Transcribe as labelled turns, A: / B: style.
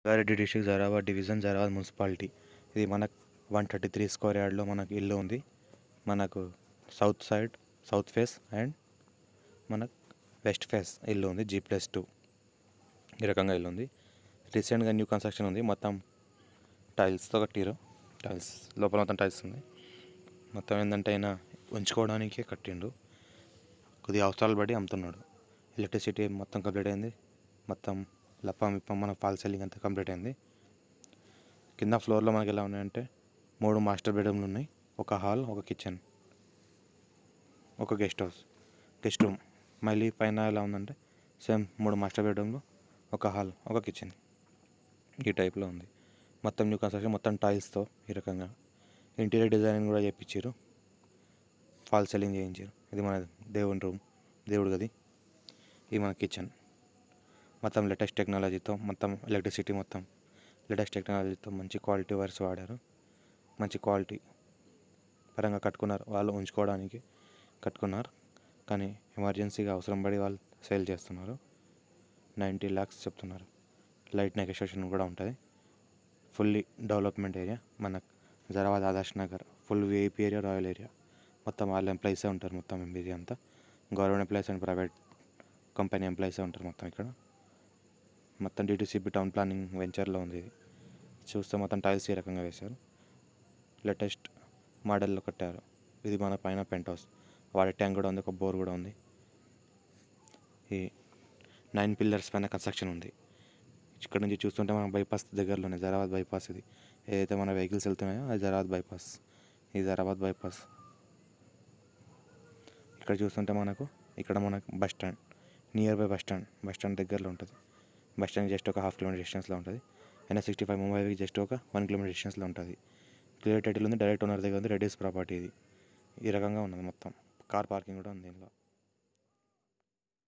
A: Rangareddy district Zaheerabad division Zaheerabad municipality. ఇది మనకు 133 square యార్డ్లో మనకు ఇల్లు ఉంది. మనకు south side south face and మనకు వెస్ట్ ఫేస్ ఇల్లు ఉంది. G+2 ఈ రకంగా ఇల్లు ఉంది. రీసెంట్గా న్యూ కన్స్ట్రక్షన్ ఉంది. మొత్తం టైల్స్తో కట్టిరు. టైల్స్ లోపల మొత్తం టైల్స్ ఉంది. మొత్తం ఏంటంటే అయినా ఉంచుకోవడానికే కట్టిండు. కొద్దిగా అవసరాలు బట్టి అమ్ముతున్నాడు. ఎలక్ట్రిసిటీ మొత్తం కంప్లీట్ అయింది. మొత్తం లప్పం ఇప్పం మన ఫాల్ సీలింగ్ అంతా కంప్లీట్ అయింది. కింద ఫ్లోర్లో మనకి ఎలా ఉన్నాయంటే 3 మాస్టర్ బెడ్రూమ్లు ఉన్నాయి. ఒక హాల్, ఒక కిచెన్, ఒక గెస్ట్ రూమ్. మళ్ళీ పైన ఎలా ఉందంటే సేమ్ 3 మాస్టర్ బెడ్రూమ్లు, ఒక హాల్, ఒక కిచెన్, ఈ టైప్లో ఉంది. మొత్తం న్యూ కన్స్ట్రక్షన్, మొత్తం టైల్స్తో ఈ రకంగా ఇంటీరియర్ డిజైనింగ్ కూడా చేయించారు. ఫాల్ సీలింగ్ చేయించారు. ఇది మన దేవుని రూమ్, దేవుడి గది. ఇది మన కిచెన్. మొత్తం లేటెస్ట్ టెక్నాలజీతో, మొత్తం ఎలక్ట్రిసిటీ మొత్తం లేటెస్ట్ టెక్నాలజీతో మంచి క్వాలిటీ వైర్స్ వాడారు. మంచి క్వాలిటీ పరంగా కట్టుకున్నారు. వాళ్ళు ఉంచుకోవడానికి కట్టుకున్నారు. కానీ ఎమర్జెన్సీగా అవసరం పడి వాళ్ళు సేల్ చేస్తున్నారు. 90 lakhs చెప్తున్నారు. లైట్ నెగోషియేషన్ కూడా ఉంటుంది. ఫుల్లీ డెవలప్మెంట్ ఏరియా మన Zaheerabad Adarsh Nagar. Full VIP area, royal area. మొత్తం వాళ్ళ ఎంప్లాయీసే ఉంటారు. మొత్తం ఏరియా అంతా government employees and private company ఎంప్లాయీసే ఉంటారు మొత్తం ఇక్కడ. మొత్తం DTCP టౌన్ ప్లానింగ్ వెంచర్లో ఉంది. ఇది చూస్తే మొత్తం టైల్స్ ఈ రకంగా వేశారు. లేటెస్ట్ మోడల్లో కట్టారు. ఇది మన పైన పెంట్ హౌస్. వాటర్ ట్యాంక్ కూడా ఉంది. ఒక బోర్ కూడా ఉంది. ఈ 9 pillars పైన కన్స్ట్రక్షన్ ఉంది. ఇక్కడ నుంచి చూస్తుంటే మన బైపాస్ దగ్గరలోనే జైరాబాద్ బైపాస్. ఇది ఏదైతే మన వెహికల్స్ వెళ్తున్నాయో అది జైరాబాద్ బైపాస్. ఇది జైరాబాద్ బైపాస్. ఇక్కడ చూస్తుంటే మనకు bus stand, near by bus stand దగ్గరలో ఉంటుంది. బస్ స్టాండ్ జస్ట్ ఒక 1/2 km డిస్టెన్స్లో ఉంటుంది. NH65 ముంబైకి జస్ట్ ఒక 1 km డిస్టెన్స్లో ఉంటుంది. క్లియర్ టైటిల్ ఉంది. డైరెక్ట్ ఓనర్ దగ్గర ఉంది. రెడ్డిస్ ప్రాపర్టీ ఇది. ఈ రకంగా ఉన్నది. మొత్తం కార్ పార్కింగ్ కూడా ఉంది దీనిలో.